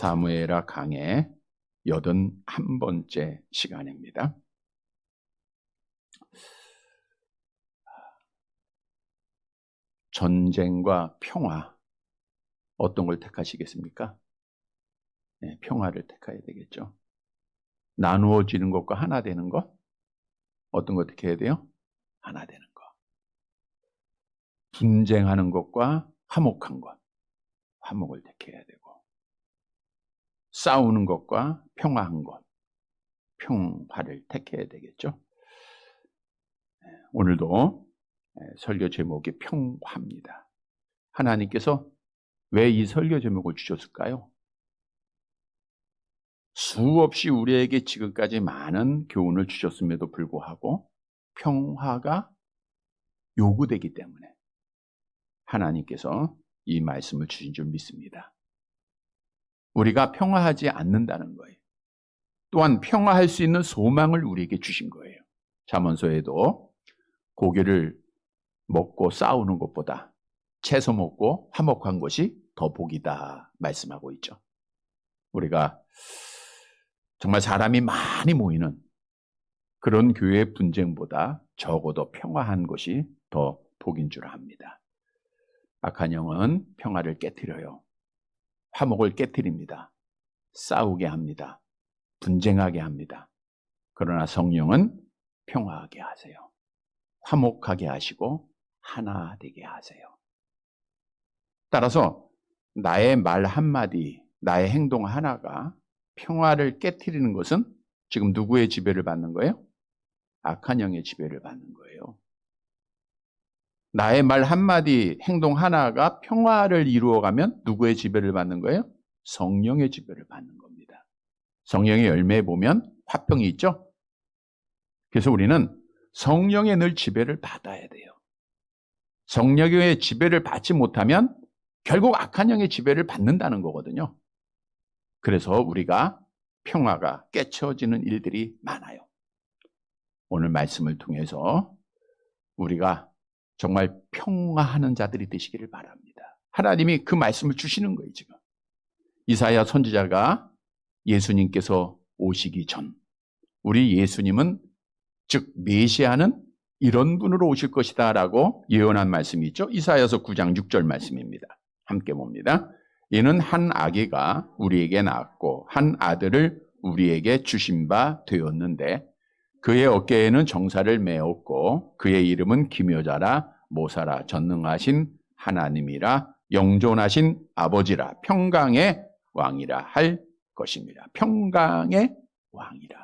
사무엘하 강의 81번째 시간입니다. 전쟁과 평화, 어떤 걸 택하시겠습니까? 네, 평화를 택해야 되겠죠. 나누어지는 것과 하나 되는 것, 어떤 거 택해야 돼요? 하나 되는 것. 분쟁하는 것과 화목한 것, 화목을 택해야 되고, 싸우는 것과 평화한 것, 평화를 택해야 되겠죠. 오늘도 설교 제목이 평화입니다. 하나님께서 왜 이 설교 제목을 주셨을까요? 수없이 우리에게 지금까지 많은 교훈을 주셨음에도 불구하고 평화가 요구되기 때문에 하나님께서 이 말씀을 주신 줄 믿습니다. 우리가 평화하지 않는다는 거예요. 또한 평화할 수 있는 소망을 우리에게 주신 거예요. 잠언서에도 고기를 먹고 싸우는 것보다 채소 먹고 화목한 것이 더 복이다 말씀하고 있죠. 우리가 정말 사람이 많이 모이는 그런 교회 분쟁보다 적어도 평화한 것이 더 복인 줄 압니다. 악한 영은 평화를 깨트려요. 화목을 깨트립니다. 싸우게 합니다. 분쟁하게 합니다. 그러나 성령은 평화하게 하세요. 화목하게 하시고 하나 되게 하세요. 따라서 나의 말 한마디, 나의 행동 하나가 평화를 깨트리는 것은 지금 누구의 지배를 받는 거예요? 악한 영의 지배를 받는 거예요. 나의 말 한마디, 행동 하나가 평화를 이루어가면 누구의 지배를 받는 거예요? 성령의 지배를 받는 겁니다. 성령의 열매에 보면 화평이 있죠? 그래서 우리는 성령의 늘 지배를 받아야 돼요. 성령의 지배를 받지 못하면 결국 악한 영의 지배를 받는다는 거거든요. 그래서 우리가 평화가 깨쳐지는 일들이 많아요. 오늘 말씀을 통해서 우리가 정말 평화하는 자들이 되시기를 바랍니다. 하나님이 그 말씀을 주시는 거예요, 지금. 이사야 선지자가 예수님께서 오시기 전, 우리 예수님은 즉 메시아는 이런 분으로 오실 것이다 라고 예언한 말씀이 있죠. 이사야서 9장 6절 말씀입니다. 함께 봅니다. 이는 한 아기가 우리에게 낳았고 한 아들을 우리에게 주신 바 되었는데 그의 어깨에는 정사를 메었고 그의 이름은 기묘자라 모사라 전능하신 하나님이라 영존하신 아버지라 평강의 왕이라 할 것입니다. 평강의 왕이라.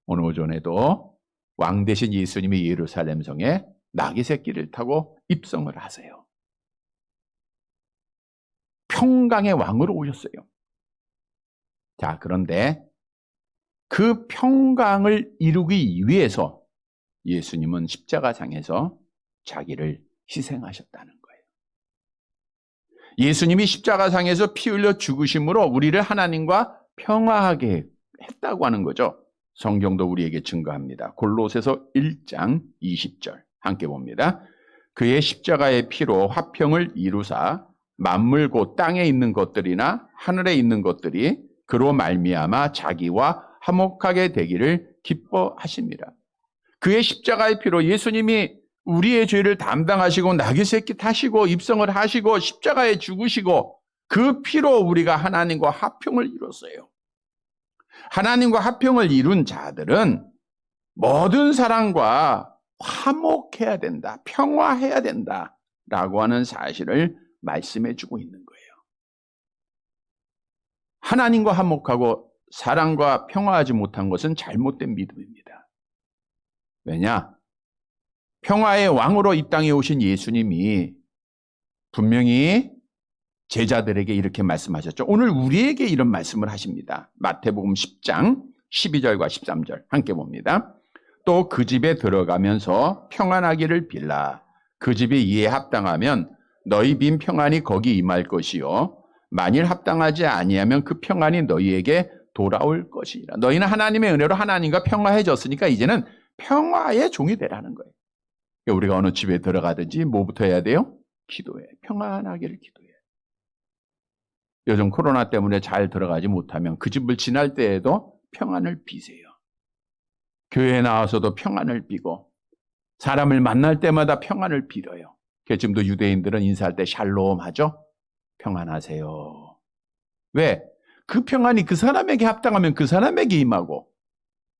오늘 오전에도 왕 되신 예수님이 예루살렘 성에 나귀 새끼를 타고 입성을 하세요. 평강의 왕으로 오셨어요. 자, 그런데 그 평강을 이루기 위해서 예수님은 십자가상에서 자기를 희생하셨다는 거예요. 예수님이 십자가상에서 피 흘려 죽으심으로 우리를 하나님과 평화하게 했다고 하는 거죠. 성경도 우리에게 증거합니다. 골로새서 1장 20절 함께 봅니다. 그의 십자가의 피로 화평을 이루사 만물 곧 땅에 있는 것들이나 하늘에 있는 것들이 그로 말미암아 자기와 화목하게 되기를 기뻐하십니다. 그의 십자가의 피로 예수님이 우리의 죄를 담당하시고 나귀 새끼 타시고 입성을 하시고 십자가에 죽으시고 그 피로 우리가 하나님과 화평을 이뤘어요. 하나님과 화평을 이룬 자들은 모든 사람과 화목해야 된다, 평화해야 된다라고 하는 사실을 말씀해 주고 있는 거예요. 하나님과 화목하고 사랑과 평화하지 못한 것은 잘못된 믿음입니다. 왜냐? 평화의 왕으로 이 땅에 오신 예수님이 분명히 제자들에게 이렇게 말씀하셨죠. 오늘 우리에게 이런 말씀을 하십니다. 마태복음 10장 12절과 13절 함께 봅니다. 또 그 집에 들어가면서 평안하기를 빌라. 그 집이 이에 합당하면 너희 빈 평안이 거기 임할 것이요 만일 합당하지 아니하면 그 평안이 너희에게 돌아올 것이라. 너희는 하나님의 은혜로 하나님과 평화해졌으니까 이제는 평화의 종이 되라는 거예요. 우리가 어느 집에 들어가든지 뭐부터 해야 돼요? 기도해. 평안하기를 기도해. 요즘 코로나 때문에 잘 들어가지 못하면 그 집을 지날 때에도 평안을 비세요. 교회에 나와서도 평안을 비고 사람을 만날 때마다 평안을 빌어요. 그래서 지금도 유대인들은 인사할 때 샬롬 하죠. 평안하세요. 왜? 그 평안이 그 사람에게 합당하면 그 사람에게 임하고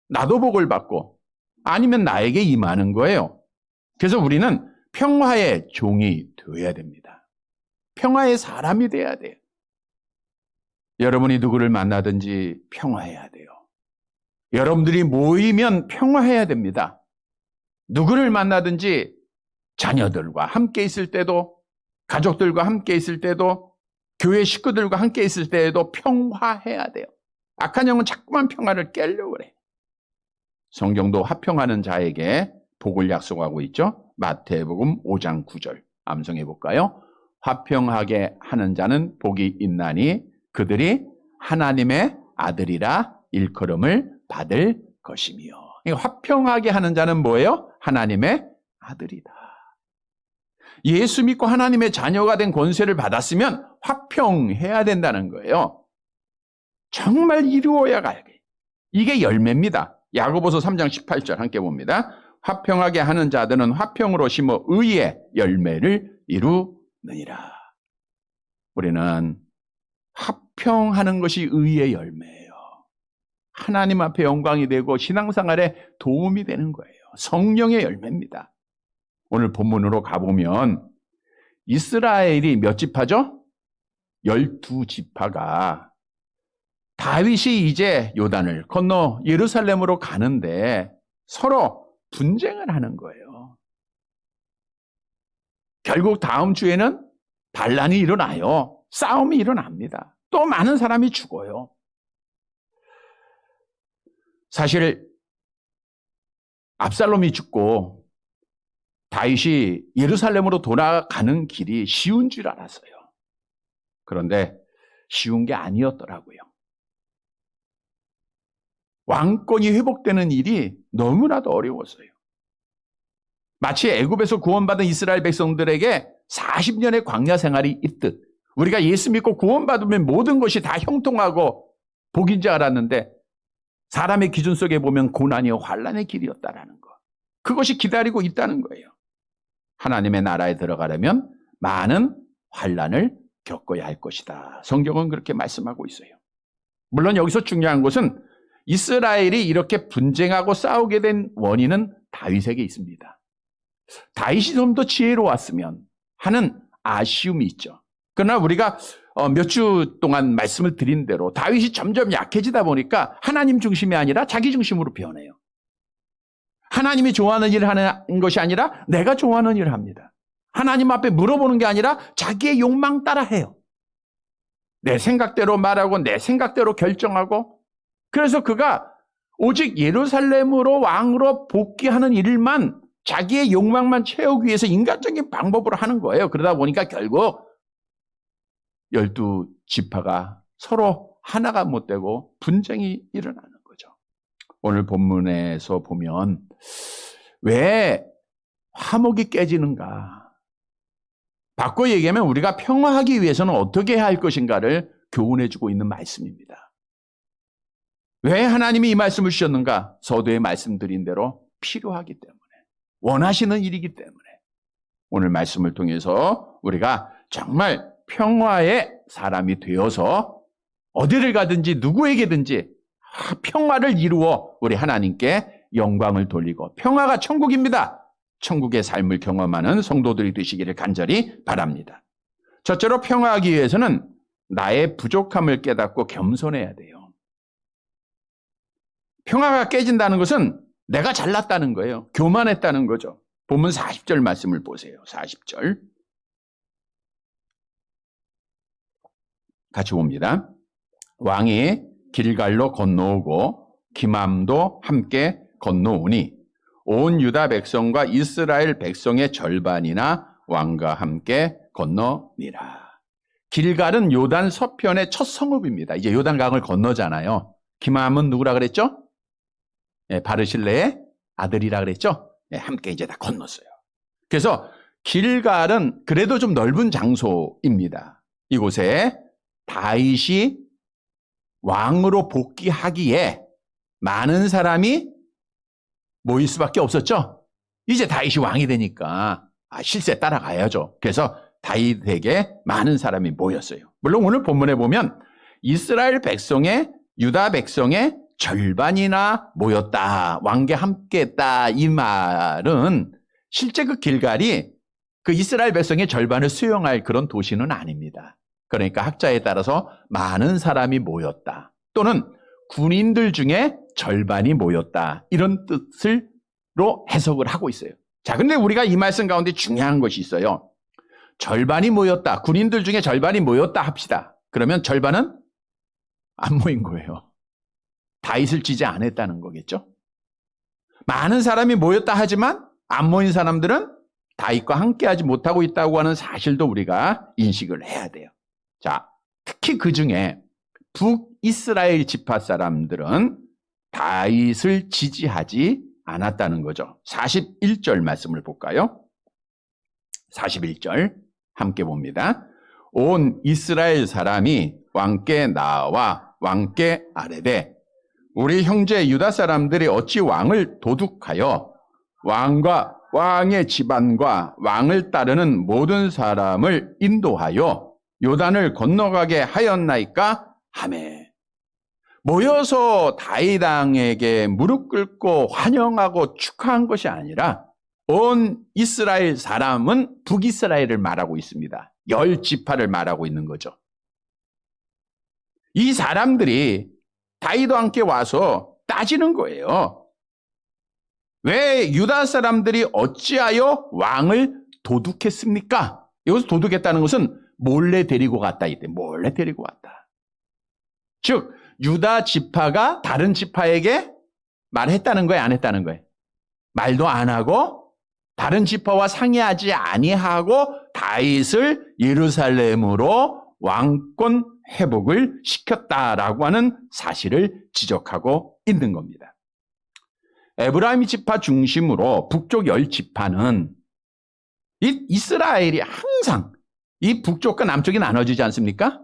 나도 복을 받고 아니면 나에게 임하는 거예요. 그래서 우리는 평화의 종이 되어야 됩니다. 평화의 사람이 돼야 돼요. 여러분이 누구를 만나든지 평화해야 돼요. 여러분들이 모이면 평화해야 됩니다. 누구를 만나든지 자녀들과 함께 있을 때도, 가족들과 함께 있을 때도, 교회 식구들과 함께 있을 때에도 평화해야 돼요. 악한 영은 자꾸만 평화를 깨려고 그래. 성경도 화평하는 자에게 복을 약속하고 있죠. 마태복음 5장 9절 암송해 볼까요? 화평하게 하는 자는 복이 있나니 그들이 하나님의 아들이라 일컬음을 받을 것이며. 화평하게 하는 자는 뭐예요? 하나님의 아들이다. 예수 믿고 하나님의 자녀가 된 권세를 받았으면 화평해야 된다는 거예요. 정말 이루어야 가야 돼. 이게 열매입니다. 야고보서 3장 18절 함께 봅니다. 화평하게 하는 자들은 화평으로 심어 의의 열매를 이루느니라. 우리는 화평하는 것이 의의 열매예요. 하나님 앞에 영광이 되고 신앙생활에 도움이 되는 거예요. 성령의 열매입니다. 오늘 본문으로 가보면 이스라엘이 몇 지파죠? 12지파가 다윗이 이제 요단을 건너 예루살렘으로 가는데 서로 분쟁을 하는 거예요. 결국 다음 주에는 반란이 일어나요. 싸움이 일어납니다. 또 많은 사람이 죽어요. 사실 압살롬이 죽고 다윗이 예루살렘으로 돌아가는 길이 쉬운 줄 알았어요. 그런데 쉬운 게 아니었더라고요. 왕권이 회복되는 일이 너무나도 어려웠어요. 마치 애굽에서 구원받은 이스라엘 백성들에게 40년의 광야 생활이 있듯 우리가 예수 믿고 구원받으면 모든 것이 다 형통하고 복인 줄 알았는데 사람의 기준 속에 보면 고난이요 환난의 길이었다라는 거. 그것이 기다리고 있다는 거예요. 하나님의 나라에 들어가려면 많은 환난을 겪어야 할 것이다. 성경은 그렇게 말씀하고 있어요. 물론 여기서 중요한 것은 이스라엘이 이렇게 분쟁하고 싸우게 된 원인은 다윗에게 있습니다. 다윗이 좀 더 지혜로웠으면 하는 아쉬움이 있죠. 그러나 우리가 몇 주 동안 말씀을 드린 대로 다윗이 점점 약해지다 보니까 하나님 중심이 아니라 자기 중심으로 변해요. 하나님이 좋아하는 일을 하는 것이 아니라 내가 좋아하는 일을 합니다. 하나님 앞에 물어보는 게 아니라 자기의 욕망 따라 해요. 내 생각대로 말하고 내 생각대로 결정하고 그래서 그가 오직 예루살렘으로 왕으로 복귀하는 일만 자기의 욕망만 채우기 위해서 인간적인 방법으로 하는 거예요. 그러다 보니까 결국 12지파가 서로 하나가 못 되고 분쟁이 일어나는 거죠. 오늘 본문에서 보면 왜 화목이 깨지는가? 바꿔 얘기하면 우리가 평화하기 위해서는 어떻게 해야 할 것인가를 교훈해주고 있는 말씀입니다. 왜 하나님이 이 말씀을 주셨는가? 서두에 말씀드린 대로 필요하기 때문에, 원하시는 일이기 때문에 오늘 말씀을 통해서 우리가 정말 평화의 사람이 되어서 어디를 가든지 누구에게든지 평화를 이루어 우리 하나님께 영광을 돌리고 평화가 천국입니다. 천국의 삶을 경험하는 성도들이 되시기를 간절히 바랍니다. 첫째로 평화하기 위해서는 나의 부족함을 깨닫고 겸손해야 돼요. 평화가 깨진다는 것은 내가 잘났다는 거예요. 교만했다는 거죠. 본문 40절 말씀을 보세요. 40절. 같이 봅니다. 왕이 길갈로 건너오고 기맘도 함께 건너오니 온 유다 백성과 이스라엘 백성의 절반이나 왕과 함께 건너니라. 길갈은 요단 서편의 첫 성읍입니다. 이제 요단강을 건너잖아요. 기맘은 누구라 그랬죠? 네, 바르실레의 아들이라 그랬죠? 네, 함께 이제 다 건넜어요. 그래서 길갈은 그래도 좀 넓은 장소입니다. 이곳에 다윗이 왕으로 복귀하기에 많은 사람이 모일 수밖에 없었죠. 이제 다윗이 왕이 되니까 실세 따라가야죠. 그래서 다윗에게 많은 사람이 모였어요. 물론 오늘 본문에 보면 이스라엘 백성의 유다 백성의 절반이나 모였다, 왕께 함께했다, 이 말은 실제 그 길갈이 그 이스라엘 백성의 절반을 수용할 그런 도시는 아닙니다. 그러니까 학자에 따라서 많은 사람이 모였다, 또는 군인들 중에 절반이 모였다, 이런 뜻으로 해석을 하고 있어요. 자, 근데 우리가 이 말씀 가운데 중요한 것이 있어요. 절반이 모였다, 군인들 중에 절반이 모였다 합시다. 그러면 절반은 안 모인 거예요. 다윗을 지지 않았다는 거겠죠. 많은 사람이 모였다 하지만 안 모인 사람들은 다윗과 함께하지 못하고 있다고 하는 사실도 우리가 인식을 해야 돼요. 자, 특히 그 중에 북이스라엘 지파 사람들은 다윗을 지지하지 않았다는 거죠. 41절 말씀을 볼까요? 41절 함께 봅니다. 온 이스라엘 사람이 왕께 나와 왕께 아뢰되 우리 형제 유다 사람들이 어찌 왕을 도둑하여 왕과 왕의 집안과 왕을 따르는 모든 사람을 인도하여 요단을 건너가게 하였나이까 하매, 모여서 다윗 왕에게 무릎 꿇고 환영하고 축하한 것이 아니라 온 이스라엘 사람은 북이스라엘을 말하고 있습니다. 10지파를 말하고 있는 거죠. 이 사람들이 다윗과 함께 와서 따지는 거예요. 왜 유다 사람들이 어찌하여 왕을 도둑했습니까? 여기서 도둑했다는 것은 몰래 데리고 갔다 이때, 몰래 데리고 왔다. 즉 유다 지파가 다른 지파에게 말했다는 거예요, 안 했다는 거예요? 말도 안 하고 다른 지파와 상의하지 아니하고 다윗을 예루살렘으로 왕권 회복을 시켰다라고 하는 사실을 지적하고 있는 겁니다. 에브라임 지파 중심으로 북쪽 10지파는 이스라엘이 항상 이 북쪽과 남쪽이 나눠지지 않습니까?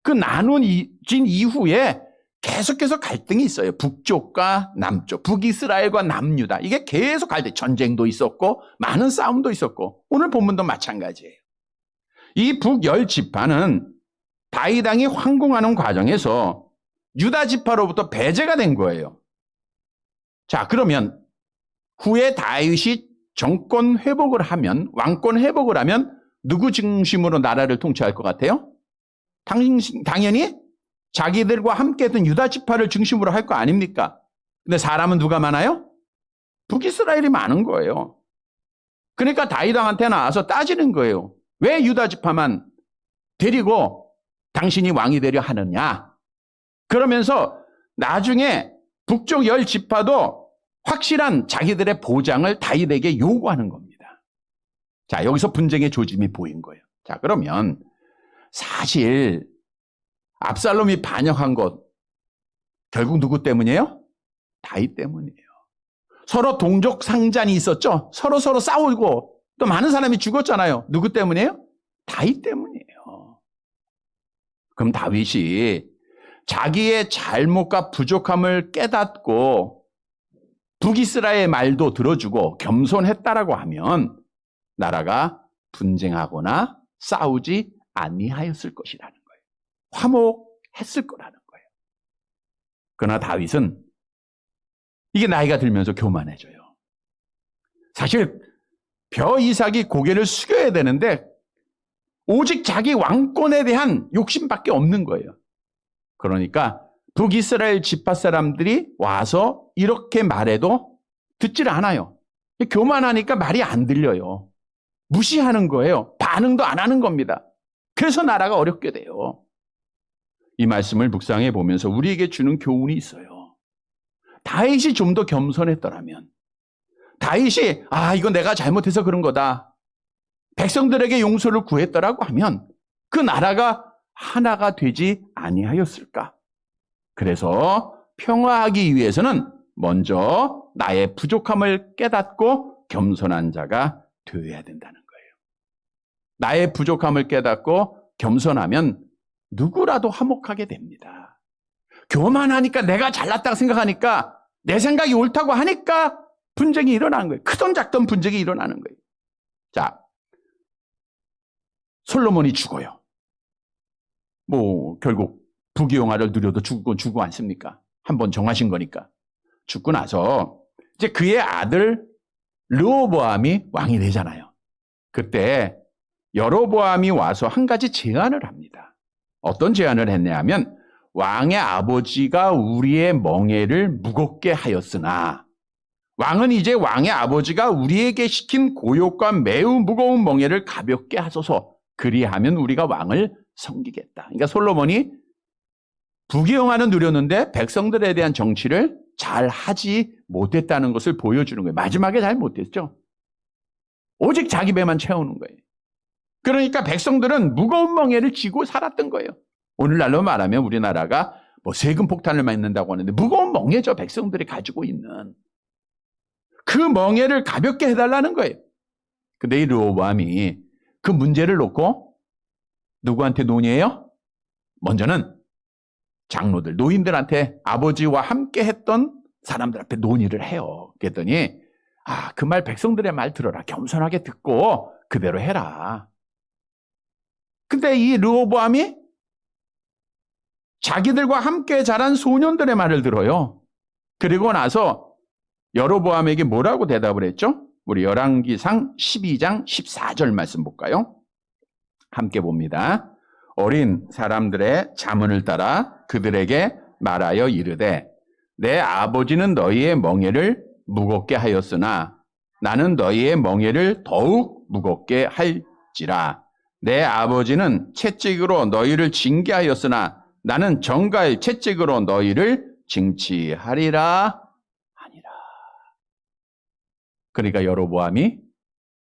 그 나눠진 이후에 계속해서 갈등이 있어요. 북쪽과 남쪽, 북이스라엘과 남유다. 이게 계속 갈등, 전쟁도 있었고 많은 싸움도 있었고 오늘 본문도 마찬가지예요. 이 북 10지파는 다윗 왕이 황궁하는 과정에서 유다 지파로부터 배제가 된 거예요. 자, 그러면 후에 다윗이 정권 회복을 하면, 왕권 회복을 하면 누구 중심으로 나라를 통치할 것 같아요? 당연히 자기들과 함께했던 유다 지파를 중심으로 할 거 아닙니까? 근데 사람은 누가 많아요? 북이스라엘이 많은 거예요. 그러니까 다윗 왕한테 나와서 따지는 거예요. 왜 유다 지파만 데리고 당신이 왕이 되려 하느냐? 그러면서 나중에 북쪽 10지파도 확실한 자기들의 보장을 다윗에게 요구하는 겁니다. 자, 여기서 분쟁의 조짐이 보인 거예요. 자, 그러면 사실 압살롬이 반역한 것 결국 누구 때문이에요? 다윗 때문이에요. 서로 동족 상잔이 있었죠. 서로 싸우고 또 많은 사람이 죽었잖아요. 누구 때문이에요? 다윗 때문이에요. 그럼 다윗이 자기의 잘못과 부족함을 깨닫고 북이스라엘의 말도 들어주고 겸손했다라고 하면 나라가 분쟁하거나 싸우지 아니하였을 것이라는 거예요. 화목했을 거라는 거예요. 그러나 다윗은 이게 나이가 들면서 교만해져요. 사실 벼 이삭이 고개를 숙여야 되는데 오직 자기 왕권에 대한 욕심밖에 없는 거예요. 그러니까 북이스라엘 지파 사람들이 와서 이렇게 말해도 듣질 않아요. 교만하니까 말이 안 들려요. 무시하는 거예요. 반응도 안 하는 겁니다. 그래서 나라가 어렵게 돼요. 이 말씀을 묵상해 보면서 우리에게 주는 교훈이 있어요. 다윗이 좀 더 겸손했더라면, 다윗이 이건 내가 잘못해서 그런 거다, 백성들에게 용서를 구했더라고 하면 그 나라가 하나가 되지 아니하였을까? 그래서 평화하기 위해서는 먼저 나의 부족함을 깨닫고 겸손한 자가 되어야 된다는 거예요. 나의 부족함을 깨닫고 겸손하면 누구라도 화목하게 됩니다. 교만하니까, 내가 잘났다고 생각하니까, 내 생각이 옳다고 하니까 분쟁이 일어나는 거예요. 크던 작던 분쟁이 일어나는 거예요. 자, 솔로몬이 죽어요. 결국 부귀영화를 누려도 죽고 않습니까? 한번 정하신 거니까. 죽고 나서 이제 그의 아들 르호보암이 왕이 되잖아요. 그때 여로보암이 와서 한 가지 제안을 합니다. 어떤 제안을 했냐면, 왕의 아버지가 우리의 멍에를 무겁게 하였으나 왕은 이제 왕의 아버지가 우리에게 시킨 고욕과 매우 무거운 멍에를 가볍게 하소서. 그리하면 우리가 왕을 섬기겠다. 그러니까 솔로몬이 부귀영화는 누렸는데 백성들에 대한 정치를 잘 하지 못했다는 것을 보여주는 거예요. 마지막에 잘 못했죠. 오직 자기 배만 채우는 거예요. 그러니까 백성들은 무거운 멍에를 쥐고 살았던 거예요. 오늘날로 말하면 우리나라가 세금 폭탄을 맞는다고 하는데 무거운 멍에죠. 백성들이 가지고 있는. 그 멍에를 가볍게 해달라는 거예요. 근데 이 르호보암이 그 문제를 놓고 누구한테 논의해요? 먼저는 장로들, 노인들한테, 아버지와 함께 했던 사람들 앞에 논의를 해요. 그랬더니 그 말, 백성들의 말 들어라. 겸손하게 듣고 그대로 해라. 근데 이 르호보암이 자기들과 함께 자란 소년들의 말을 들어요. 그리고 나서 여로보암에게 뭐라고 대답을 했죠? 우리 열왕기상 12장 14절 말씀 볼까요? 함께 봅니다. 어린 사람들의 자문을 따라 그들에게 말하여 이르되, 내 아버지는 너희의 멍에를 무겁게 하였으나 나는 너희의 멍에를 더욱 무겁게 할지라. 내 아버지는 채찍으로 너희를 징계하였으나 나는 정가의 채찍으로 너희를 징치하리라 하니라. 그러니까 여로보암이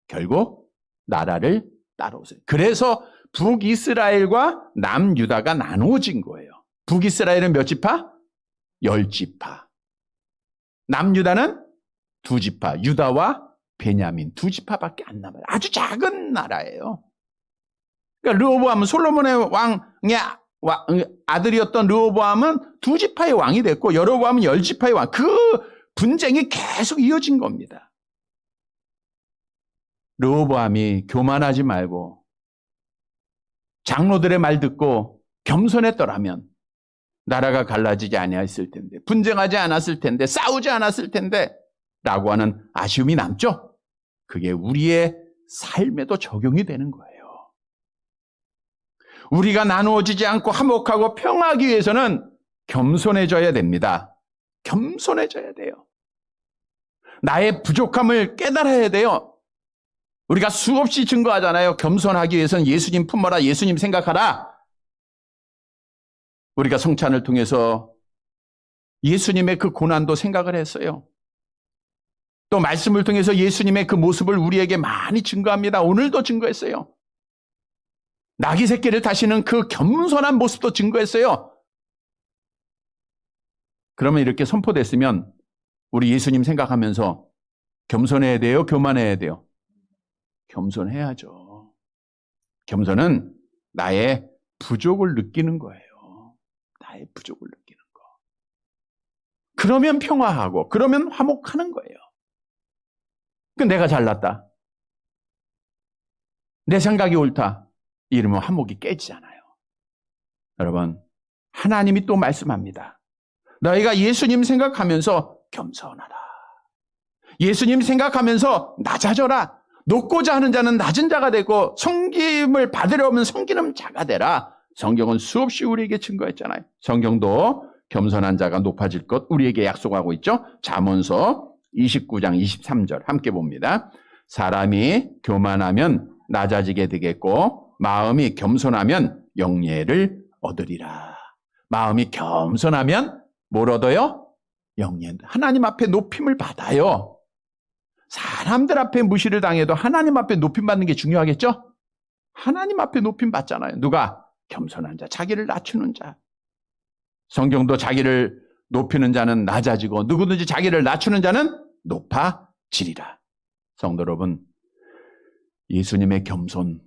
결국 나라를 따라오세요. 그래서 북이스라엘과 남유다가 나누어진 거예요. 북이스라엘은 몇 지파? 10지파. 남유다는 2지파. 유다와 베냐민 2지파밖에 안 남아요. 아주 작은 나라예요. 그러니까 르호보암은, 솔로몬의 왕의 아들이었던 르호보암은 2지파의 왕이 됐고 여로보암은 10지파의 왕. 그 분쟁이 계속 이어진 겁니다. 르호보암이 교만하지 말고 장로들의 말 듣고 겸손했더라면 나라가 갈라지지 아니했을 텐데, 분쟁하지 않았을 텐데, 싸우지 않았을 텐데 라고 하는 아쉬움이 남죠. 그게 우리의 삶에도 적용이 되는 거예요. 우리가 나누어지지 않고 화목하고 평화하기 위해서는 겸손해져야 됩니다. 겸손해져야 돼요. 나의 부족함을 깨달아야 돼요. 우리가 수없이 증거하잖아요. 겸손하기 위해서는 예수님 품어라, 예수님 생각하라. 우리가 성찬을 통해서 예수님의 그 고난도 생각을 했어요. 또 말씀을 통해서 예수님의 그 모습을 우리에게 많이 증거합니다. 오늘도 증거했어요. 나귀 새끼를 타시는 그 겸손한 모습도 증거했어요. 그러면 이렇게 선포됐으면 우리 예수님 생각하면서 겸손해야 돼요? 교만해야 돼요? 겸손해야죠. 겸손은 나의 부족을 느끼는 거예요. 나의 부족을 느끼는 거. 그러면 평화하고, 그러면 화목하는 거예요. 내가 잘났다, 내 생각이 옳다, 이러면 화목이 깨지잖아요. 여러분, 하나님이 또 말씀합니다. 너희가 예수님 생각하면서 겸손하라. 예수님 생각하면서 낮아져라. 높고자 하는 자는 낮은 자가 되고 섬김을 받으려 하면 섬기는 자가 되라. 성경은 수없이 우리에게 증거했잖아요. 성경도 겸손한 자가 높아질 것 우리에게 약속하고 있죠. 잠언서 29장 23절 함께 봅니다. 사람이 교만하면 낮아지게 되겠고 마음이 겸손하면 영예를 얻으리라. 마음이 겸손하면 뭘 얻어요? 영예. 하나님 앞에 높임을 받아요. 사람들 앞에 무시를 당해도 하나님 앞에 높임 받는 게 중요하겠죠? 하나님 앞에 높임 받잖아요. 누가? 겸손한 자, 자기를 낮추는 자. 성경도 자기를 높이는 자는 낮아지고 누구든지 자기를 낮추는 자는 높아지리라. 성도 여러분, 예수님의 겸손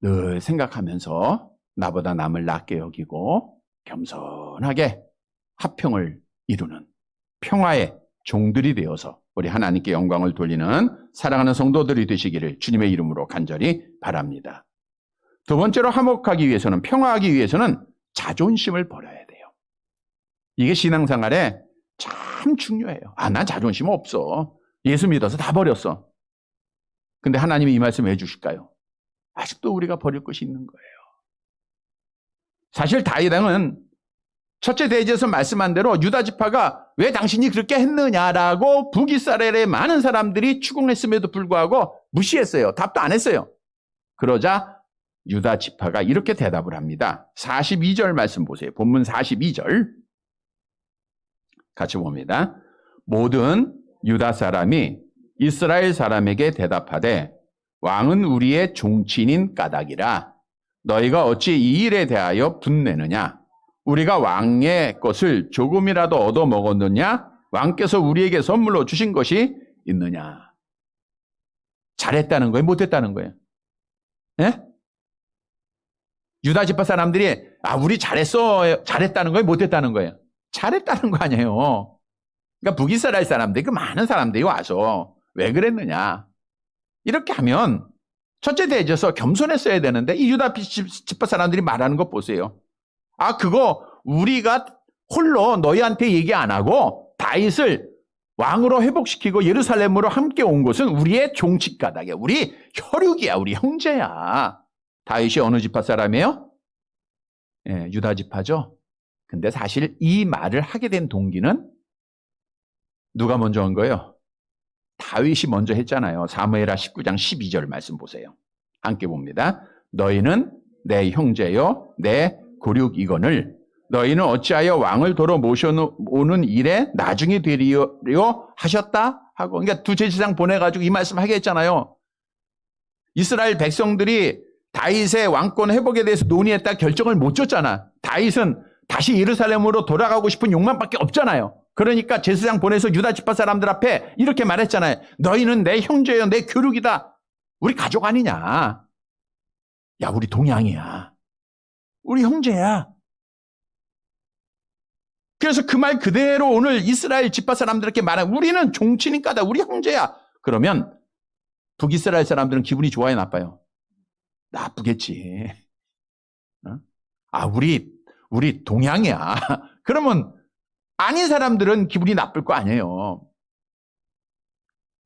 늘 생각하면서 나보다 남을 낮게 여기고 겸손하게 화평을 이루는 평화의 종들이 되어서 우리 하나님께 영광을 돌리는 사랑하는 성도들이 되시기를 주님의 이름으로 간절히 바랍니다. 두 번째로 화목하기 위해서는, 평화하기 위해서는 자존심을 버려야 돼요. 이게 신앙생활에 참 중요해요. 난 자존심 없어. 예수 믿어서 다 버렸어. 근데 하나님이 이 말씀 왜 주실까요? 아직도 우리가 버릴 것이 있는 거예요. 사실 다윗 왕은 첫째 대제에서 말씀한 대로 유다 지파가 왜 당신이 그렇게 했느냐라고 북이스라엘의 많은 사람들이 추궁했음에도 불구하고 무시했어요. 답도 안 했어요. 그러자 유다 지파가 이렇게 대답을 합니다. 42절 말씀 보세요. 본문 42절 같이 봅니다. 모든 유다 사람이 이스라엘 사람에게 대답하되 왕은 우리의 종친인 까닭이라 너희가 어찌 이 일에 대하여 분내느냐? 우리가 왕의 것을 조금이라도 얻어 먹었느냐? 왕께서 우리에게 선물로 주신 것이 있느냐? 잘했다는 거예요? 못했다는 거예요? 예? 유다 지파 사람들이 우리 잘했어, 잘했다는 거예요? 못했다는 거예요? 잘했다는 거 아니에요. 그러니까 북이스라엘 사람들이, 그 많은 사람들이 와서 왜 그랬느냐? 이렇게 하면 첫째 대제에서 겸손했어야 되는데 이 유다 지파 사람들이 말하는 거 보세요. 그거 우리가 홀로 너희한테 얘기 안 하고 다윗을 왕으로 회복시키고 예루살렘으로 함께 온 것은 우리의 종치까닭이야. 우리 혈육이야. 우리 형제야. 다윗이 어느 지파 사람이에요? 예, 유다 지파죠. 근데 사실 이 말을 하게 된 동기는 누가 먼저 한 거예요? 다윗이 먼저 했잖아요. 사무엘하 19장 12절 말씀 보세요. 함께 봅니다. 너희는 내 형제요 내 고륙이거늘 너희는 어찌하여 왕을 도로 모셔오는 일에 나중에 되리려 하셨다? 하고, 그러니까 두 제사장 보내가지고 이 말씀 하게 했잖아요. 이스라엘 백성들이 다윗의 왕권 회복에 대해서 논의했다 결정을 못 줬잖아. 다윗은 다시 예루살렘으로 돌아가고 싶은 욕망밖에 없잖아요. 그러니까 제사장 보내서 유다 지파 사람들 앞에 이렇게 말했잖아요. 너희는 내 형제요 내 교육이다. 우리 가족 아니냐. 야, 우리 동양이야. 우리 형제야. 그래서 그 말 그대로 오늘 이스라엘 지파 사람들에게 말하면 우리는 종친이니까다. 우리 형제야. 그러면 북이스라엘 사람들은 기분이 좋아요, 나빠요? 나쁘겠지. 우리 동양이야. 그러면 아닌 사람들은 기분이 나쁠 거 아니에요.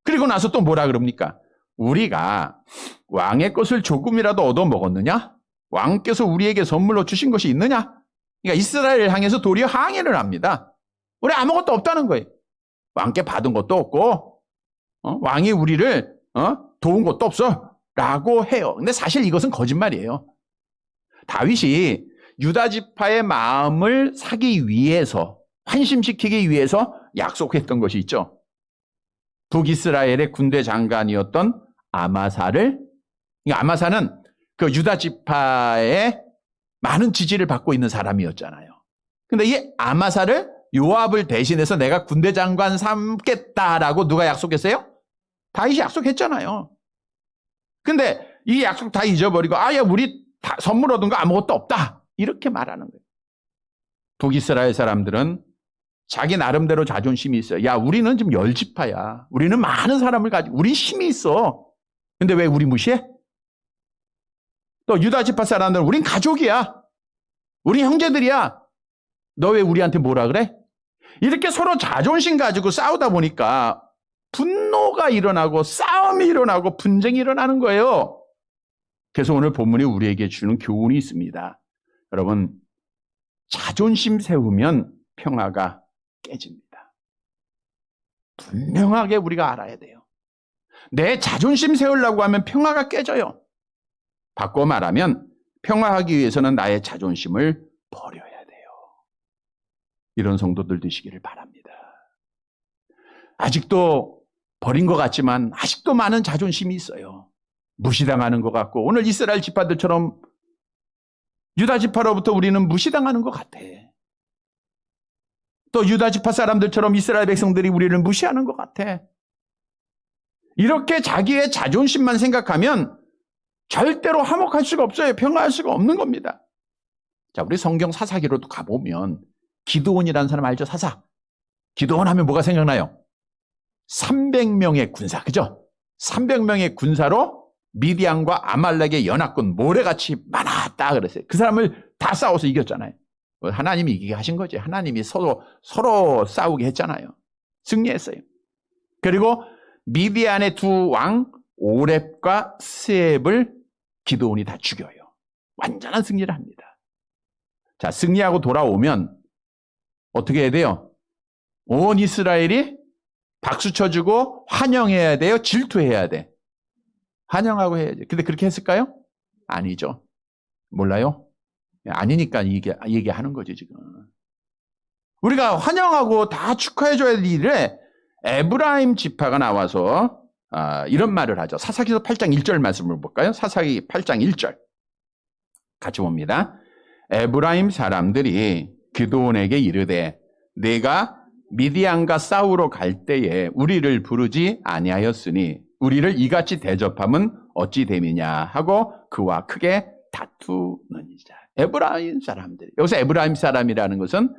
그리고 나서 또 뭐라 그럽니까? 우리가 왕의 것을 조금이라도 얻어 먹었느냐? 왕께서 우리에게 선물로 주신 것이 있느냐? 그러니까 이스라엘을 향해서 도리어 항의를 합니다. 우리 아무것도 없다는 거예요. 왕께 받은 것도 없고 왕이 우리를 도운 것도 없어 라고 해요. 근데 사실 이것은 거짓말이에요. 다윗이 유다 지파의 마음을 사기 위해서, 환심시키기 위해서 약속했던 것이 있죠. 북이스라엘의 군대 장관이었던 아마사를, 아마사는 그 유다 지파의 많은 지지를 받고 있는 사람이었잖아요. 근데 이 아마사를 요압을 대신해서 내가 군대 장관 삼겠다라고 누가 약속했어요? 다윗이 약속했잖아요. 근데 이 약속 다 잊어버리고 야 우리 다 선물 얻은 거 아무것도 없다 이렇게 말하는 거예요. 북이스라엘 사람들은 자기 나름대로 자존심이 있어요. 야, 우리는 지금 10지파야. 우리는 많은 사람을 가지고 우리 힘이 있어. 근데 왜 우리 무시해? 또 유다 지파 사람들은 우린 가족이야. 우리 형제들이야. 너 왜 우리한테 뭐라 그래? 이렇게 서로 자존심 가지고 싸우다 보니까 분노가 일어나고 싸움이 일어나고 분쟁이 일어나는 거예요. 그래서 오늘 본문이 우리에게 주는 교훈이 있습니다. 여러분, 자존심 세우면 평화가 깨집니다. 분명하게 우리가 알아야 돼요. 내 자존심 세우려고 하면 평화가 깨져요. 바꿔 말하면 평화하기 위해서는 나의 자존심을 버려야 돼요. 이런 성도들 되시기를 바랍니다. 아직도 버린 것 같지만 아직도 많은 자존심이 있어요. 무시당하는 것 같고 오늘 이스라엘 지파들처럼 유다 지파로부터 우리는 무시당하는 것 같아. 또 유다 지파 사람들처럼 이스라엘 백성들이 우리를 무시하는 것 같아. 이렇게 자기의 자존심만 생각하면 절대로 화목할 수가 없어요. 평화할 수가 없는 겁니다. 자, 우리 성경 사사기로도 가보면 기드온이라는 사람 알죠? 사사. 기드온 하면 뭐가 생각나요? 300명의 군사, 그죠? 300명의 군사로 미디안과 아말렉의 연합군 모래같이 많았다 그랬어요. 그 사람을 다 싸워서 이겼잖아요. 하나님이 이기게 하신 거지. 하나님이 서로 싸우게 했잖아요. 승리했어요. 그리고 미디안의 두 왕 오렙과 스앱을 기드온이 다 죽여요. 완전한 승리를 합니다. 자, 승리하고 돌아오면 어떻게 해야 돼요? 온 이스라엘이 박수 쳐주고 환영해야 돼요? 질투해야 돼? 환영하고 해야지. 근데 그렇게 했을까요? 아니죠. 몰라요? 아니니까 얘기하는 거지, 지금. 우리가 환영하고 다 축하해줘야 될 일에 에브라임 지파가 나와서 이런 말을 하죠. 사사기서 8장 1절 말씀을 볼까요? 사사기 8장 1절. 같이 봅니다. 에브라임 사람들이 기드온에게 이르되 내가 미디안과 싸우러 갈 때에 우리를 부르지 아니하였으니 우리를 이같이 대접함은 어찌 됨이냐 하고 그와 크게 다투느니라. 에브라임 사람들. 여기서 에브라임 사람이라는 것은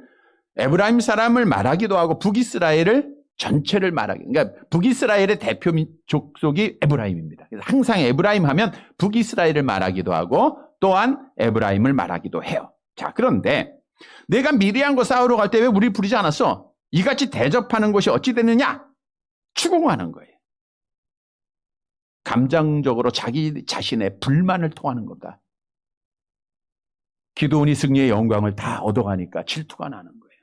에브라임 사람을 말하기도 하고 북이스라엘을 전체를 말하기. 그러니까 북이스라엘의 대표 족속이 에브라임입니다. 그래서 항상 에브라임 하면 북이스라엘을 말하기도 하고 또한 에브라임을 말하기도 해요. 자, 그런데 내가 미디안과 싸우러 갈 때 왜 우리 부르지 않았어? 이같이 대접하는 것이 어찌 되느냐? 추궁하는 거예요. 감정적으로 자기 자신의 불만을 토하는 겁니다. 기드온이 승리의 영광을 다 얻어가니까 질투가 나는 거예요.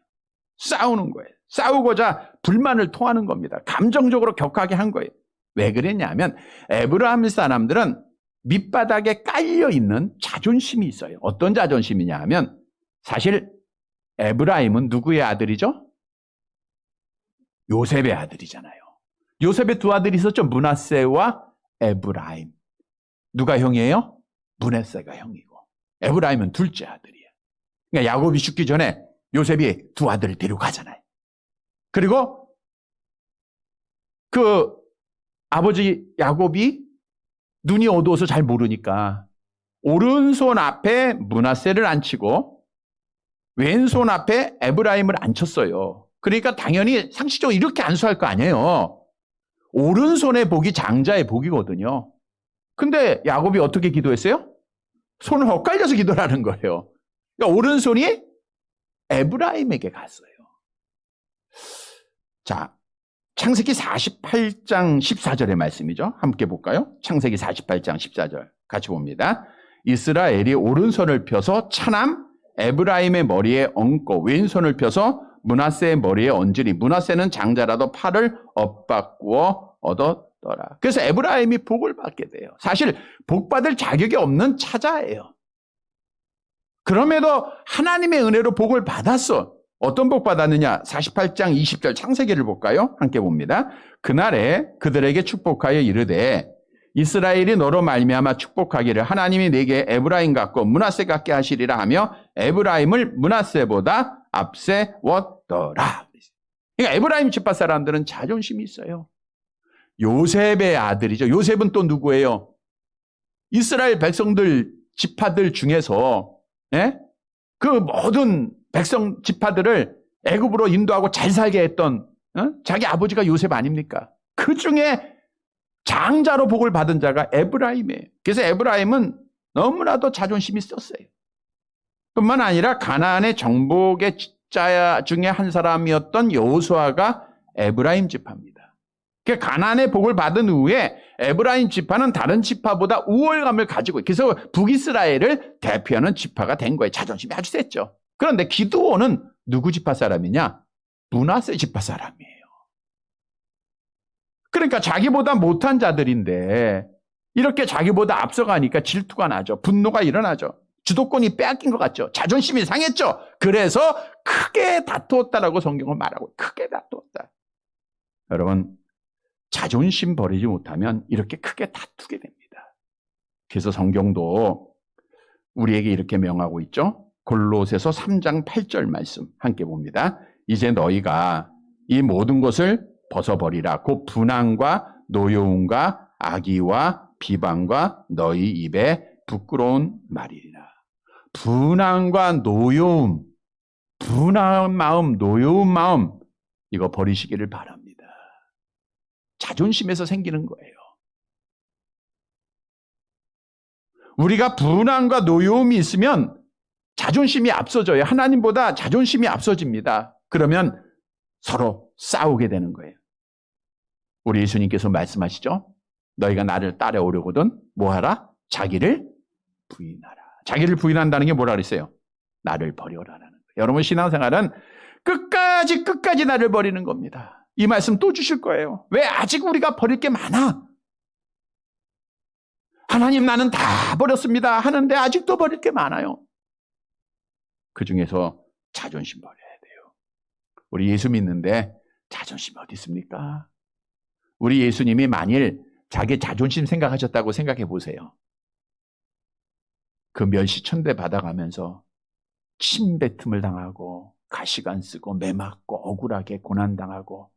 싸우는 거예요. 싸우고자 불만을 토하는 겁니다. 감정적으로 격하게 한 거예요. 왜 그랬냐면 에브라임 사람들은 밑바닥에 깔려있는 자존심이 있어요. 어떤 자존심이냐 하면 사실 에브라임은 누구의 아들이죠? 요셉의 아들이잖아요. 요셉의 두 아들이 있었죠. 므낫세와 에브라임. 누가 형이에요? 므낫세가 형이고 에브라임은 둘째 아들이에요. 그러니까 야곱이 죽기 전에 요셉이 두 아들을 데려가잖아요. 그리고 그 아버지 야곱이 눈이 어두워서 잘 모르니까 오른손 앞에 므낫세를 앉히고 왼손 앞에 에브라임을 앉혔어요. 그러니까 당연히 상식적으로 이렇게 안수할 거 아니에요. 오른손의 복이 장자의 복이거든요. 근데 야곱이 어떻게 기도했어요? 손을 엇갈려서 기도를 하는 거예요. 그러니까 오른손이 에브라임에게 갔어요. 자, 창세기 48장 14절의 말씀이죠. 함께 볼까요? 창세기 48장 14절 같이 봅니다. 이스라엘이 오른손을 펴서 차남 에브라임의 머리에 얹고 왼손을 펴서 므낫세의 머리에 얹으니 므낫세는 장자라도 팔을 엇바꾸어 얻었더라. 그래서 에브라임이 복을 받게 돼요. 사실 복 받을 자격이 없는 차자예요. 그럼에도 하나님의 은혜로 복을 받았어. 어떤 복 받았느냐? 48장 20절 창세기를 볼까요? 함께 봅니다. 그날에 그들에게 축복하여 이르되 이스라엘이 너로 말미암아 축복하기를 하나님이 내게 에브라임 같고 므낫세 같게 하시리라 하며 에브라임을 므낫세보다 앞세웠더라. 그러니까 에브라임 지파 사람들은 자존심이 있어요. 요셉의 아들이죠. 요셉은 또 누구예요? 이스라엘 백성들 지파들 중에서 그 모든 백성 지파들을 애굽으로 인도하고 잘 살게 했던 자기 아버지가 요셉 아닙니까? 그 중에 장자로 복을 받은 자가 에브라임이에요. 그래서 에브라임은 너무나도 자존심이 썼어요. 뿐만 아니라 가나안의 정복의 자 중에 한 사람이었던 여호수아가 에브라임 지파입니다. 그러니까 가나안의 복을 받은 후에 에브라임 지파는 다른 지파보다 우월감을 가지고 그래서 북이스라엘을 대표하는 지파가 된 거예요. 자존심이 아주 셌죠. 그런데 기드온은 누구 지파 사람이냐? 므낫세 지파 사람이에요. 그러니까 자기보다 못한 자들인데 이렇게 자기보다 앞서가니까 질투가 나죠. 분노가 일어나죠. 주도권이 빼앗긴 것 같죠. 자존심이 상했죠. 그래서 크게 다투었다라고 성경은 말하고 크게 다투었다. 여러분 자존심 버리지 못하면 이렇게 크게 다투게 됩니다. 그래서 성경도 우리에게 이렇게 명하고 있죠. 골로새서 3장 8절 말씀 함께 봅니다. 이제 너희가 이 모든 것을 벗어버리라. 곧 분항과 노여움과 악의와 비방과 너희 입에 부끄러운 말이리라. 분함과 노여움, 분한 마음, 노여운 마음, 이거 버리시기를 바랍니다. 자존심에서 생기는 거예요. 우리가 분함과 노여움이 있으면 자존심이 앞서져요. 하나님보다 자존심이 앞서집니다. 그러면 서로 싸우게 되는 거예요. 우리 예수님께서 말씀하시죠. 너희가 나를 따라오려거든 뭐하라? 자기를 부인하라. 자기를 부인한다는 게 뭐라 그랬어요? 나를 버려라라는 거예요. 여러분 신앙생활은 끝까지 나를 버리는 겁니다. 이 말씀 또 주실 거예요. 왜 아직 우리가 버릴 게 많아? 하나님 나는 다 버렸습니다 하는데 아직도 버릴 게 많아요. 그 중에서 자존심 버려야 돼요. 우리 예수 믿는데 자존심이 어디 있습니까? 우리 예수님이 만일 자기 자존심 생각하셨다고 생각해 보세요. 그 멸시천대 받아가면서 침뱉음을 당하고 가시관 쓰고 매 맞고 억울하게 고난당하고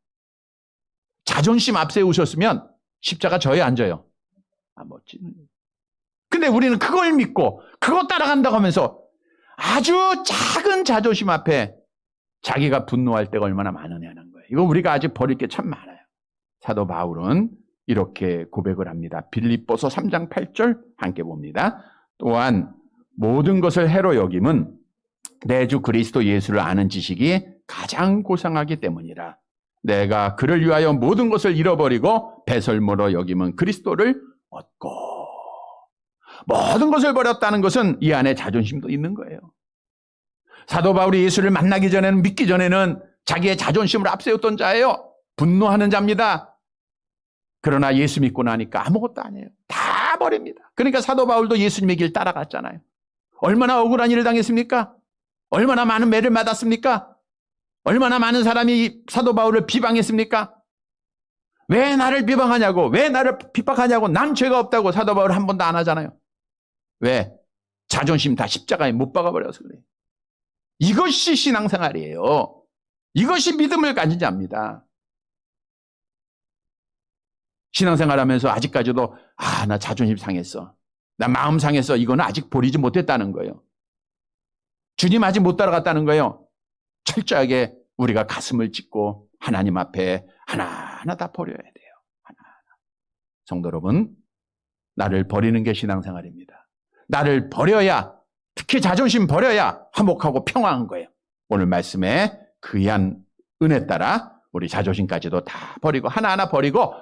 자존심 앞세우셨으면 십자가 저에 앉아요. 멋지는. 근데 우리는 그걸 믿고 그거 따라간다고 하면서 아주 작은 자존심 앞에 자기가 분노할 때가 얼마나 많으냐는 거예요. 이거 우리가 아직 버릴 게 참 많아요. 사도 바울은 이렇게 고백을 합니다. 빌립보서 3장 8절 함께 봅니다. 또한 모든 것을 해로 여김은 내 주 그리스도 예수를 아는 지식이 가장 고상하기 때문이라. 내가 그를 위하여 모든 것을 잃어버리고 배설물로 여김은 그리스도를 얻고. 모든 것을 버렸다는 것은 이 안에 자존심도 있는 거예요. 사도 바울이 예수를 만나기 전에는, 믿기 전에는 자기의 자존심을 앞세웠던 자예요. 분노하는 자입니다. 그러나 예수 믿고 나니까 아무것도 아니에요. 다 버립니다. 그러니까 사도 바울도 예수님의 길 따라갔잖아요. 얼마나 억울한 일을 당했습니까? 얼마나 많은 매를 맞았습니까? 얼마나 많은 사람이 사도 바울을 비방했습니까? 왜 나를 비방하냐고, 왜 나를 핍박하냐고, 난 죄가 없다고 사도 바울 한 번도 안 하잖아요. 왜? 자존심 다 십자가에 못 박아버려서 그래요. 이것이 신앙생활이에요. 이것이 믿음을 가진 자입니다. 신앙생활하면서 아직까지도 나 자존심 상했어, 나 마음 상했어, 이거는 아직 버리지 못했다는 거예요. 주님 아직 못 따라갔다는 거예요. 철저하게 우리가 가슴을 찢고 하나님 앞에 하나하나 다 버려야 돼요. 하나하나. 성도 여러분, 나를 버리는 게 신앙생활입니다. 나를 버려야, 특히 자존심 버려야 화목하고 평화한 거예요. 오늘 말씀에 귀한 은혜 따라 우리 자존심까지도 다 버리고 하나하나 버리고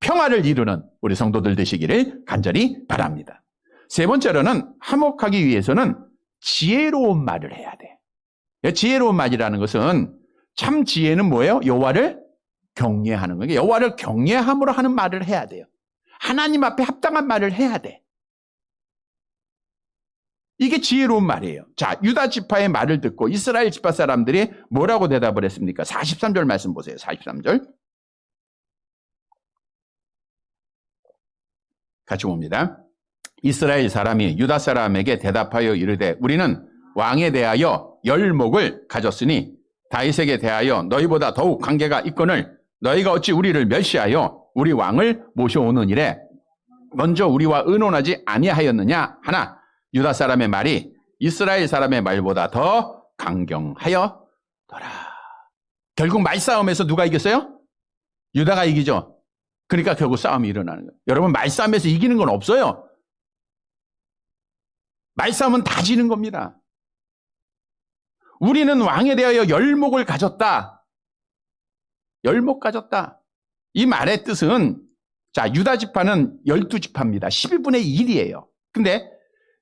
평화를 이루는 우리 성도들 되시기를 간절히 바랍니다. 세 번째로는 화목하기 위해서는 지혜로운 말을 해야 돼. 지혜로운 말이라는 것은 참 지혜는 뭐예요? 여호와를 경외하는 거예요. 여호와를 경외함으로 하는 말을 해야 돼요. 하나님 앞에 합당한 말을 해야 돼. 이게 지혜로운 말이에요. 자, 유다 지파의 말을 듣고 이스라엘 지파 사람들이 뭐라고 대답을 했습니까? 43절 말씀 보세요. 43절. 같이 봅니다. 이스라엘 사람이 유다 사람에게 대답하여 이르되 우리는 왕에 대하여 열목을 가졌으니 다윗에게 대하여 너희보다 더욱 관계가 있거늘 너희가 어찌 우리를 멸시하여 우리 왕을 모셔오는 일에 먼저 우리와 의논하지 아니하였느냐 하나 유다 사람의 말이 이스라엘 사람의 말보다 더 강경하여더라. 결국 말싸움에서 누가 이겼어요? 유다가 이기죠. 그러니까 결국 싸움이 일어나는 거예요. 여러분, 말싸움에서 이기는 건 없어요. 말싸움은 다 지는 겁니다. 우리는 왕에 대하여 열목을 가졌다. 열목 가졌다. 이 말의 뜻은, 자, 유다 지파는 12지파입니다. 12분의 1이에요. 근데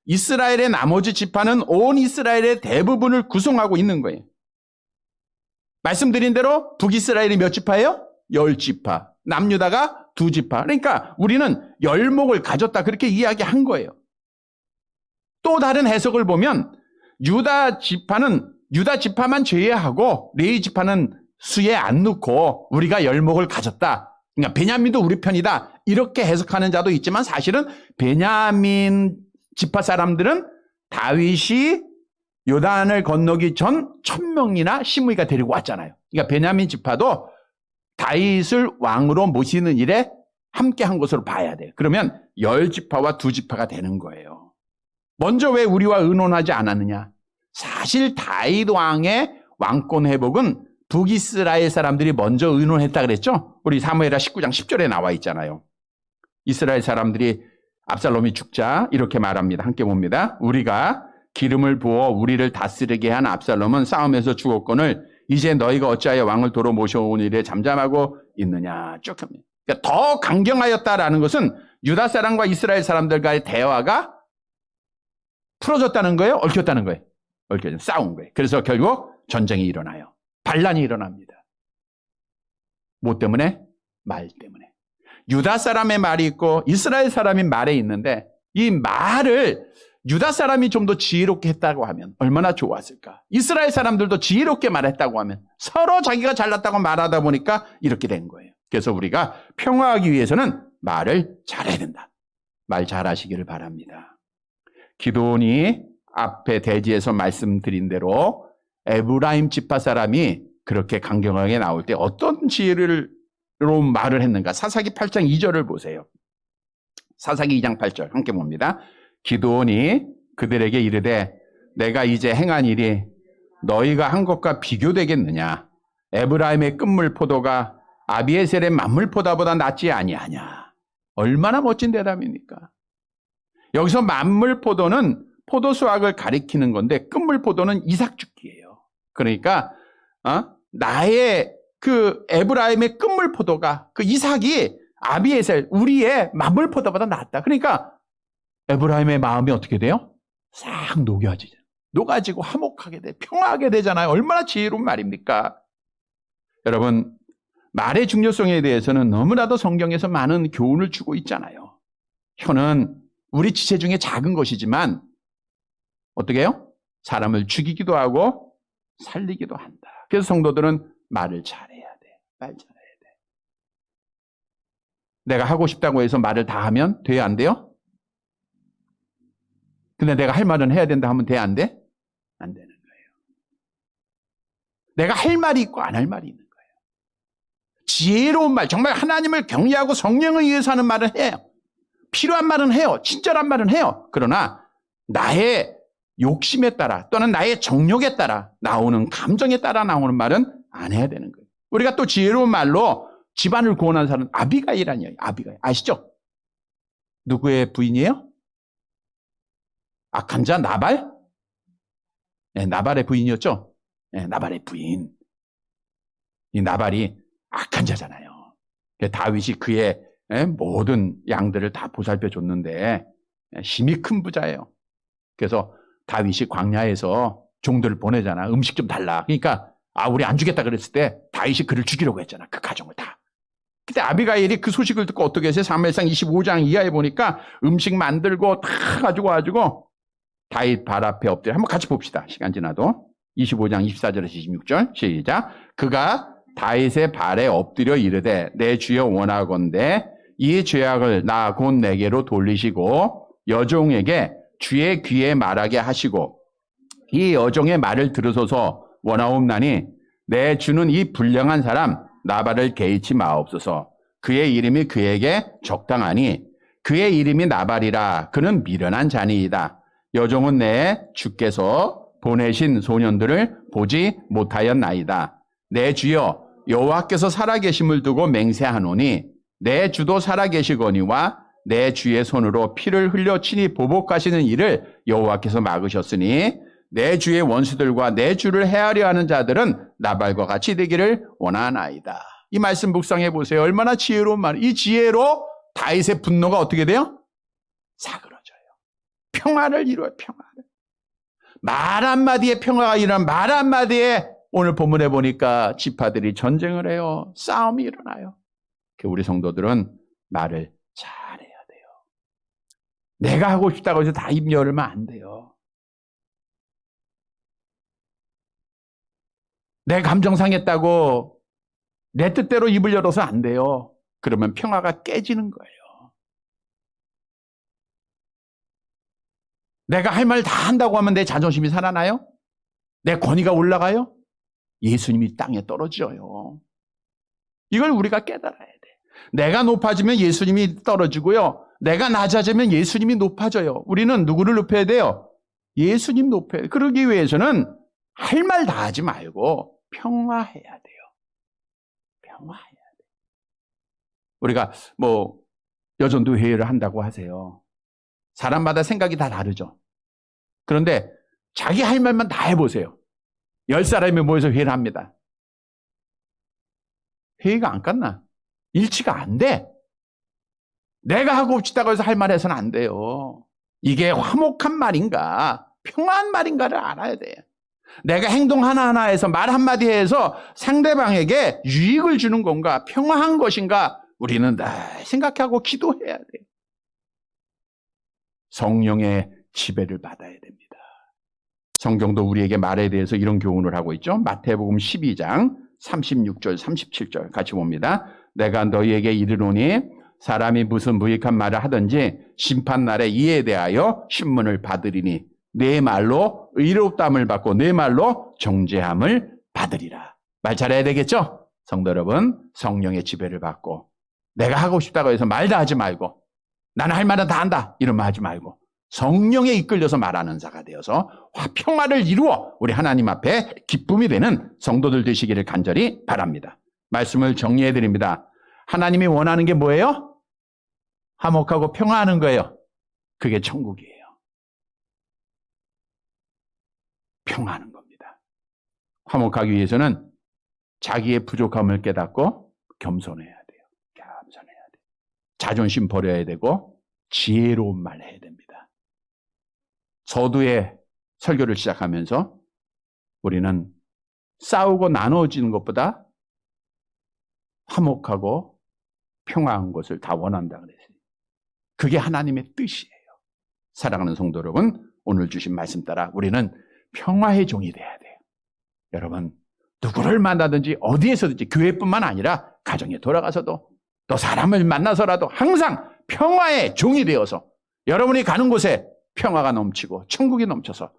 이스라엘의 나머지 지파는 온 이스라엘의 대부분을 구성하고 있는 거예요. 말씀드린 대로 북이스라엘이 몇 지파예요? 10지파. 남유다가 2지파. 그러니까 우리는 열목을 가졌다, 그렇게 이야기한 거예요. 또 다른 해석을 보면 유다 지파만 제외하고 레위 지파는 수에 안 넣고 우리가 열목을 가졌다. 그러니까 베냐민도 우리 편이다. 이렇게 해석하는 자도 있지만 사실은 베냐민 지파 사람들은 다윗이 요단을 건너기 전 1000명이나 시므이가 데리고 왔잖아요. 그러니까 베냐민 지파도 다윗을 왕으로 모시는 일에 함께 한 것으로 봐야 돼요. 그러면 10지파와 2지파가 되는 거예요. 먼저 왜 우리와 의논하지 않았느냐? 사실 다윗 왕의 왕권 회복은 북이스라엘 사람들이 먼저 의논했다 그랬죠? 우리 사무엘하 19장 10절에 나와 있잖아요. 이스라엘 사람들이 압살롬이 죽자 이렇게 말합니다. 함께 봅니다. 우리가 기름을 부어 우리를 다스리게 한 압살롬은 싸움에서 죽었거늘 이제 너희가 어찌하여 왕을 도로 모셔온 일에 잠잠하고 있느냐. 쭉 합니다. 그러니까 더 강경하였다라는 것은 유다 사람과 이스라엘 사람들과의 대화가 풀어졌다는 거예요? 얽혔다는 거예요? 얽혀져 싸운 거예요. 그래서 결국 전쟁이 일어나요. 반란이 일어납니다. 뭐 때문에? 말 때문에. 유다 사람의 말이 있고 이스라엘 사람의 말에 있는데 이 말을 유다 사람이 좀 더 지혜롭게 했다고 하면 얼마나 좋았을까? 이스라엘 사람들도 지혜롭게 말했다고 하면 서로 자기가 잘났다고 말하다 보니까 이렇게 된 거예요. 그래서 우리가 평화하기 위해서는 말을 잘해야 된다. 말 잘하시기를 바랍니다. 기드온이 앞에 대지에서 말씀드린 대로 에브라임 지파 사람이 그렇게 강경하게 나올 때 어떤 지혜로 말을 했는가? 사사기 8장 2절을 보세요. 사사기 2장 8절 함께 봅니다. 기드온이 그들에게 이르되 내가 이제 행한 일이 너희가 한 것과 비교되겠느냐? 에브라임의 끝물 포도가 아비에셀의 만물 포도보다 낫지 아니하냐? 얼마나 멋진 대답입니까? 여기서 만물 포도는 포도 수확을 가리키는 건데 끝물 포도는 이삭 죽기예요. 그러니까 나의 그 에브라임의 끝물 포도가 그 이삭이 아비에셀 우리의 만물 포도보다 낫다. 그러니까 에브라임의 마음이 어떻게 돼요? 싹 녹아지고 화목하게 돼, 평화하게 되잖아요. 얼마나 지혜로운 말입니까? 여러분, 말의 중요성에 대해서는 너무나도 성경에서 많은 교훈을 주고 있잖아요. 혀는 우리 지체 중에 작은 것이지만 어떻게 해요? 사람을 죽이기도 하고 살리기도 한다. 그래서 성도들은 말을 잘해야 돼. 말 잘해야 돼. 내가 하고 싶다고 해서 말을 다 하면 돼요? 안 돼요? 근데 내가 할 말은 해야 된다 하면 돼? 안 돼? 안 되는 거예요. 내가 할 말이 있고 안 할 말이 있는 거예요. 지혜로운 말, 정말 하나님을 경외하고 성령을 위해서 하는 말은 해요. 필요한 말은 해요. 친절한 말은 해요. 그러나 나의 욕심에 따라 또는 나의 정욕에 따라 나오는 감정에 따라 나오는 말은 안 해야 되는 거예요. 우리가 또 지혜로운 말로 집안을 구원한 사람은 아비가일이라니요. 아비가일. 아시죠? 누구의 부인이에요? 악한 자 나발? 네, 나발의 부인이었죠? 네, 나발의 부인. 이 나발이 악한 자잖아요. 다윗이 그의 모든 양들을 다 보살펴 줬는데 힘이 큰 부자예요. 그래서 다윗이 광야에서 종들을 보내잖아. 음식 좀 달라. 그러니까 우리 안 주겠다 그랬을 때 다윗이 그를 죽이려고 했잖아. 그 가정을 다. 그때 아비가일이 그 소식을 듣고 어떻게 했어요? 사무엘상 25장 이하에 보니까 음식 만들고 다 가지고 다윗 발 앞에 엎드려. 한번 같이 봅시다. 시간 지나도. 25장 24절에서 26절 시작. 그가 다윗의 발에 엎드려 이르되 내 주여 원하건대 이 죄악을 나 곧 내게로 돌리시고 여종에게 주의 귀에 말하게 하시고 이 여종의 말을 들으소서 원하옵나니 내 주는 이 불량한 사람 나발을 개의치 마옵소서. 그의 이름이 그에게 적당하니 그의 이름이 나발이라. 그는 미련한 자니이다. 여종은 내 주께서 보내신 소년들을 보지 못하였나이다. 내 주여 여호와께서 살아계심을 두고 맹세하노니 내 주도 살아계시거니와 내 주의 손으로 피를 흘려 친히 보복하시는 일을 여호와께서 막으셨으니 내 주의 원수들과 내 주를 헤아려 하는 자들은 나발과 같이 되기를 원하나이다. 이 말씀 묵상해 보세요. 얼마나 지혜로운 말. 이 지혜로 다윗의 분노가 어떻게 돼요? 사그러져요. 평화를 이루어요. 평화를. 말 한마디에 평화가 일어나면 말 한마디에 오늘 본문에 보니까 지파들이 전쟁을 해요. 싸움이 일어나요. 우리 성도들은 말을 잘해야 돼요. 내가 하고 싶다고 해서 다 입 열면 안 돼요. 내 감정 상했다고 내 뜻대로 입을 열어서 안 돼요. 그러면 평화가 깨지는 거예요. 내가 할 말 다 한다고 하면 내 자존심이 살아나요? 내 권위가 올라가요? 예수님이 땅에 떨어져요. 이걸 우리가 깨달아야 돼. 내가 높아지면 예수님이 떨어지고요. 내가 낮아지면 예수님이 높아져요. 우리는 누구를 높여야 돼요? 예수님 높여야 돼요. 그러기 위해서는 할 말 다 하지 말고 평화해야 돼요. 평화해야 돼요. 우리가 여전도 회의를 한다고 하세요. 사람마다 생각이 다 다르죠. 그런데 자기 할 말만 다 해보세요. 10사람이 모여서 회의를 합니다. 회의가 안 끝나. 일치가 안 돼. 내가 하고 싶다고 해서 할 말 해서는 안 돼요. 이게 화목한 말인가, 평화한 말인가를 알아야 돼. 내가 행동 하나하나에서 말 한마디 해서 상대방에게 유익을 주는 건가, 평화한 것인가, 우리는 다 생각하고 기도해야 돼. 성령의 지배를 받아야 됩니다. 성경도 우리에게 말에 대해서 이런 교훈을 하고 있죠. 마태복음 12장 36절, 37절 같이 봅니다. 내가 너희에게 이르노니 사람이 무슨 무익한 말을 하든지 심판날에 이에 대하여 신문을 받으리니 내 말로 의롭다함을 받고 내 말로 정죄함을 받으리라. 말 잘해야 되겠죠? 성도 여러분, 성령의 지배를 받고 내가 하고 싶다고 해서 말 다 하지 말고 나는 할 말은 다 한다 이런 말 하지 말고 성령에 이끌려서 말하는 자가 되어서 평화를 이루어 우리 하나님 앞에 기쁨이 되는 성도들 되시기를 간절히 바랍니다. 말씀을 정리해 드립니다. 하나님이 원하는 게 뭐예요? 화목하고 평화하는 거예요. 그게 천국이에요. 평화하는 겁니다. 화목하기 위해서는 자기의 부족함을 깨닫고 겸손해야 돼요. 겸손해야 돼요. 자존심 버려야 되고 지혜로운 말 해야 됩니다. 서두에 설교를 시작하면서 우리는 싸우고 나눠지는 것보다 화목하고 평화한 것을 다 원한다 그랬어요. 그게 하나님의 뜻이에요. 사랑하는 성도 여러분, 오늘 주신 말씀 따라 우리는 평화의 종이 돼야 돼요. 여러분, 누구를 만나든지 어디에서든지 교회뿐만 아니라 가정에 돌아가서도 또 사람을 만나서라도 항상 평화의 종이 되어서 여러분이 가는 곳에 평화가 넘치고 천국이 넘쳐서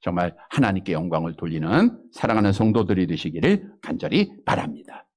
정말 하나님께 영광을 돌리는 사랑하는 성도들이 되시기를 간절히 바랍니다.